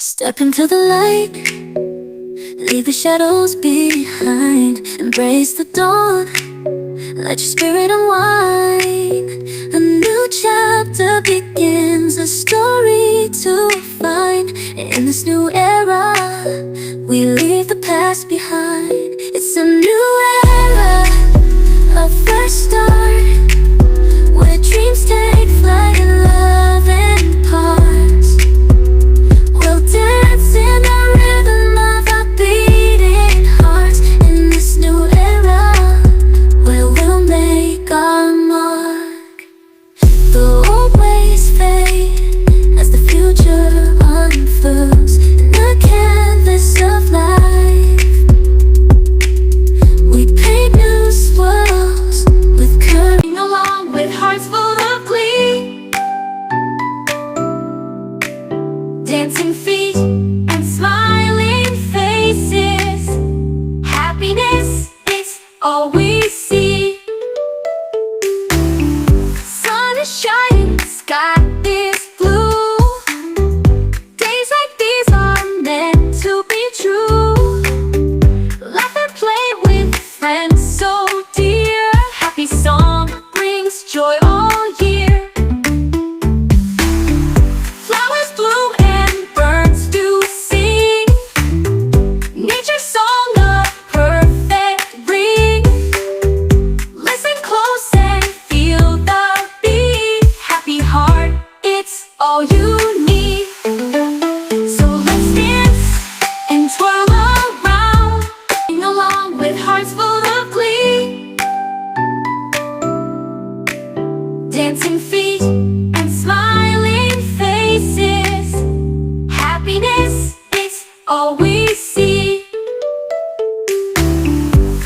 Step into the light, leave the shadows behind. Embrace the dawn, let your spirit unwind. A new chapter begins, a story to find. In this new era, we leave the past behind. It's a new era, a fresh start, where dreams take flight and love imparts. We'll dance in the rhythm of our beating hearts. In this new era, where we'll make our mark. The old ways fade as the future unfurls in the canvas of life. We paint new swirls with courage, along with hearts full of glee. Dancing feet and smiling faces. Happiness is all we see. Sun is shining, sky is blue. Days like these are meant to be true. Laugh and play with friends so dear. Happy song brings joy all year. Flowers bloom and birds do sing. Nature's song a perfect ring. Listen close and feel the beat. Happy heart, it's all you need. So let's dance and twirl around, sing along with hearts full of glee. Dancing feet and smiling faces. Happiness is all we see.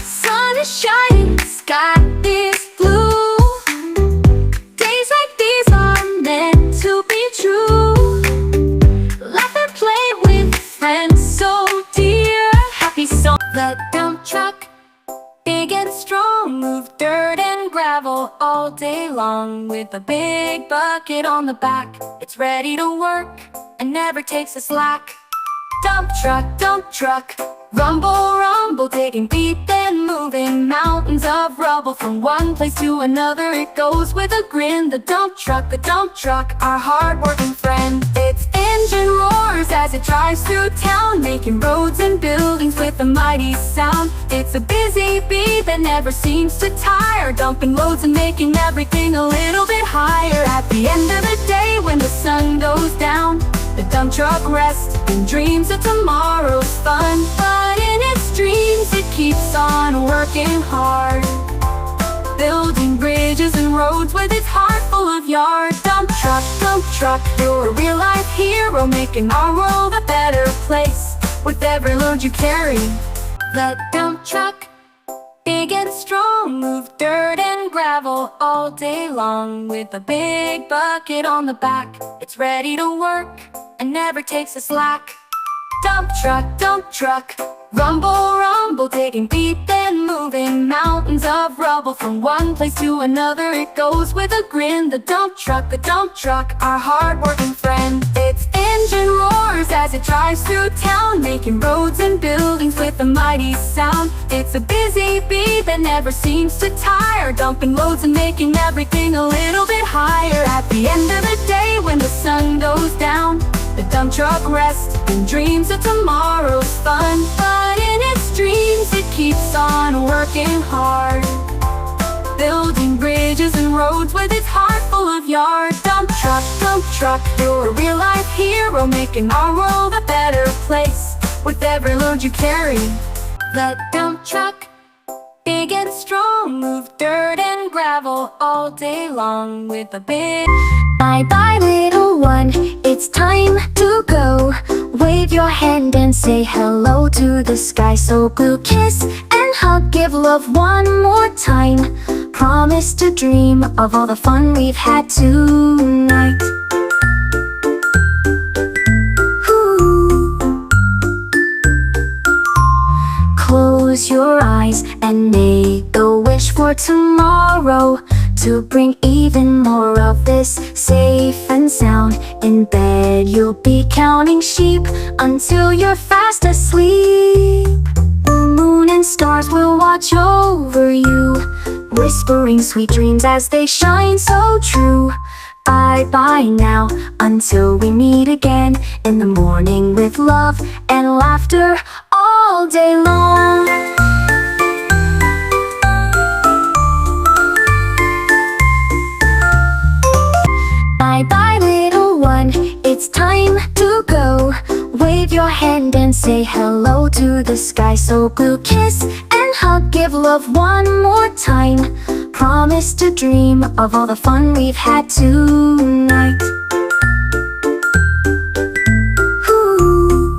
Sun is shining, sky is blue. Days like these are meant to be true. Laugh and play with friends so dear. Happy song. The dump truck, big and strong, move dirt and gravel all day long. With a big bucket on the back, it's ready to work and never takes a slack. Dump truck, rumble, rumble, digging deep and moving mountains of rubble from one place to another. It goes with a grin. The dump truck, our hard-working friend. Its engine roars as it drives through town, making roads and buildings with a mighty sound. It's a busy bee that never seems to tire, dumping loads and making everything a little bit higher. At the end of the day, when the sun goes down, the dump truck rests and dreams of tomorrow's fun. But in its dreams it keeps on working hard, building bridges and roads with its heart full of yards. Dump truck, you're a real life hero, making our world a better place with every load you carry. The dump truck, big and strong, move dirt and gravel all day long. With a big bucket on the back, it's ready to work and never takes a slack. Dump truck, rumble, rumble, digging deep and moving mountains of rubble from one place to another. It goes with a grin. The dump truck, our hard-working friend. Its engine roars as it drives through town, making roads and buildings with a mighty sound. It's a busy bee that never seems to tire, dumping loads and making everything a little bit higher. At the end of the day, when the sun goes down, the dump truck rests and dreams of tomorrow's fun. But in its dreams it keeps on working hard, building bridges and roads with its heart full of yards. Dump truck, you're a real life hero, making our world a better place with every load you carry. The dump truck, big and strong, move dirt and gravel all day long. With a big bye-bye little one, it's time to go. Wave your hand and say hello to the sky so blue. Kiss and hug, give love one more time. Promise to dream of all the fun we've had tonight. Ooh. Close your eyes and make a wish for tomorrow. to bring even more of this safe and sound. In bed you'll be counting sheep until you're fast asleep. The moon and stars will watch over you, whispering sweet dreams as they shine so true. Bye-bye now, until we meet again in the morning with love and laughter all day long. Bye-bye little one, it's time to go. Wave your hand and say hello to the sky so blue. Kiss and hug, give love one more time. Promise to dream of all the fun we've had tonight. Ooh.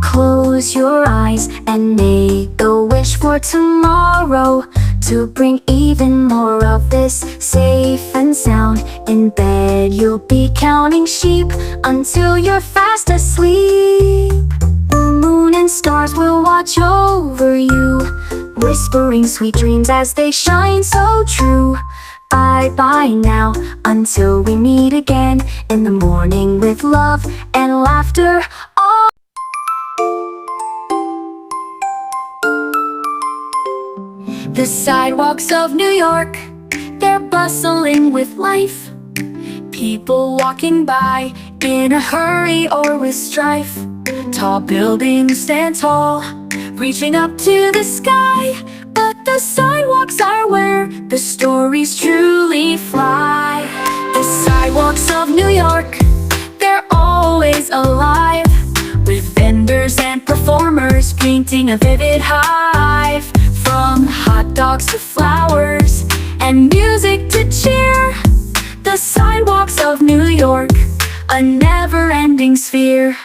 Close your eyes and make a wish for tomorrow, to bring even more of this safe and sound. In bed you'll be counting sheep until you're fast asleep. The moon and stars will watch over you, whispering sweet dreams as they shine so true. Bye-bye now, until we meet again in the morning with love and laughter all. The sidewalks of New York, they're bustling with life. People walking by in a hurry or with strife. Tall buildings stand tall, reaching up to the sky, but the sidewalks are where the stories truly fly. The sidewalks of New York, they're always alive, with vendors and performers painting a vivid hive. From hot dogs to flowers and music to cheer, the sidewalks of New York, a never-ending sphere.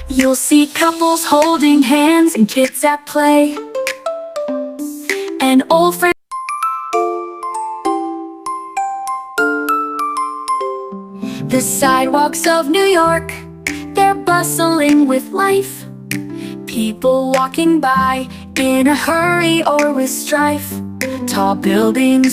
You'll see couples holding hands and kids at play, and old friends. The sidewalks of New York, they're bustling with life. People walking by in a hurry or with strife. Tall buildings